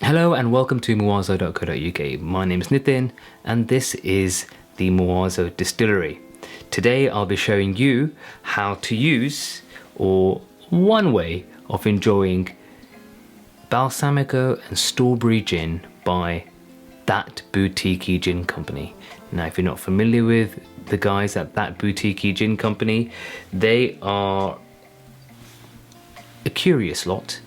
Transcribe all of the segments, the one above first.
Hello and welcome to muazo.co.uk. My name is Nitin and this is the Muazo Distillery. Today I'll be showing you how to use, or one way of enjoying, Balsamico and Strawberry Gin by That Boutique Gin Company. Now, if you're not familiar with the guys at That Boutique Gin Company, they are a curious lot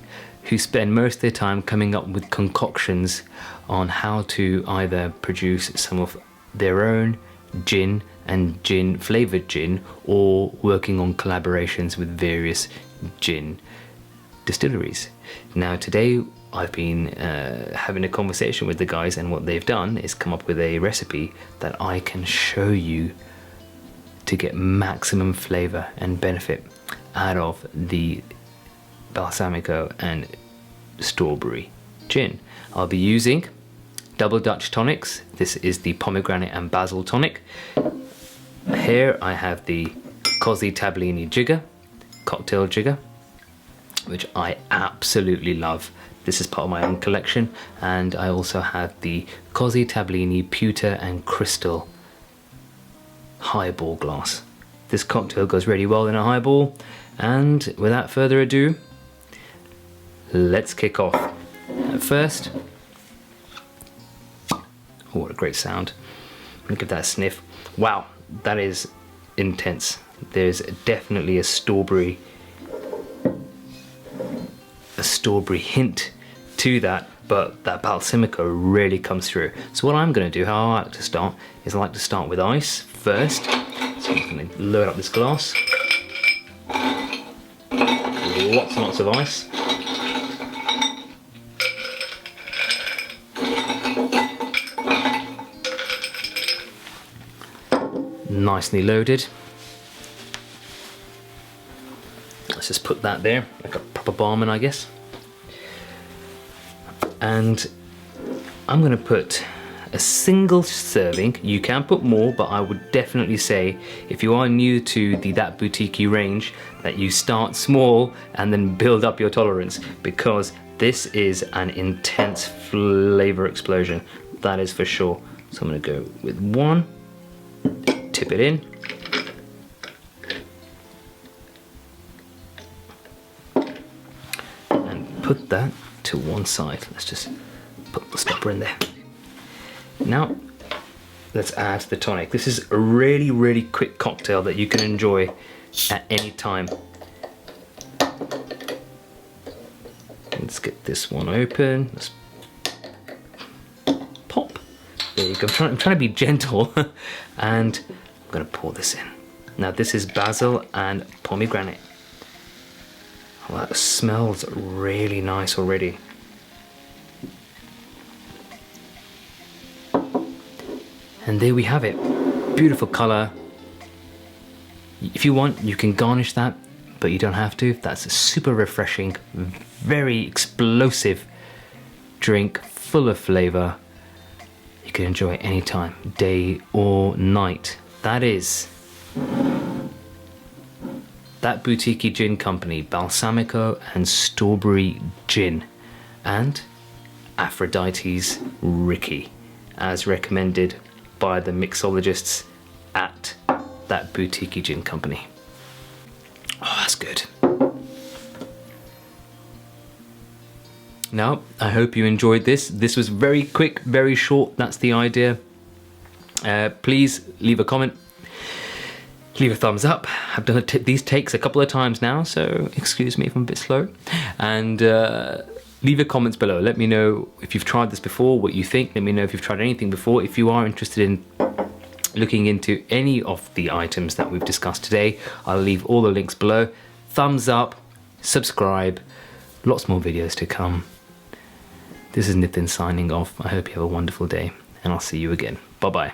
who spend most of their time coming up with concoctions on how to either produce some of their own gin and gin flavored gin, or working on collaborations with various gin distilleries. Now today I've been having a conversation with the guys, and what they've done is come up with a recipe that I can show you to get maximum flavor and benefit out of the Balsamico and Strawberry Gin. I'll be using double Dutch tonics. This is the Pomegranate and Basil tonic. Here I have the Così Tablini jigger, cocktail jigger, which I absolutely love. This is part of my own collection. And I also have the Così Tablini pewter and crystal highball glass. This cocktail goes really well in a highball. And without further ado, let's kick off. First, oh, what a great sound. I'm gonna give that a sniff. Wow, that is intense. There's definitely a strawberry hint to that, but that Balsamico really comes through. So what I'm gonna do, how I like to start, is I like to start with ice first. So I'm gonna load up this glass. Lots and lots of ice. Nicely loaded. Let's just put that there, like a proper barman, I guess. And I'm going to put a single serving. You can put more, but I would definitely say, if you are new to the That Boutique range, that you start small and then build up your tolerance, because this is an intense flavor explosion, that is for sure. So I'm going to go with one. Tip it in. And put that to one side. Let's just put the stopper in there. Now, let's add the tonic. This is a really, really quick cocktail that you can enjoy at any time. Let's get this one open. Let's pop. There you go. I'm trying to be gentle. And I'm going to pour this in. Now this is basil and pomegranate. Well, that smells really nice already. And there we have it. Beautiful colour. If you want, you can garnish that, but you don't have to. That's a super refreshing, very explosive drink, full of flavour. You can enjoy it anytime, day or night. That is That Boutique Gin Company, Balsamico and Strawberry Gin, and Aphrodite's Rickey, as recommended by the mixologists at That Boutique Gin Company. Oh, that's good. Now, I hope you enjoyed this. This was very quick, very short. That's the idea. Please leave a comment, leave a thumbs up. I've done these takes a couple of times now, so excuse me if I'm a bit slow. And leave your comments below. Let me know if you've tried this before, what you think. Let me know if you've tried anything before. If you are interested in looking into any of the items that we've discussed today, I'll leave all the links below. Thumbs up, subscribe, lots more videos to come. This is Nitin signing off. I hope you have a wonderful day, and I'll see you again. Bye-bye.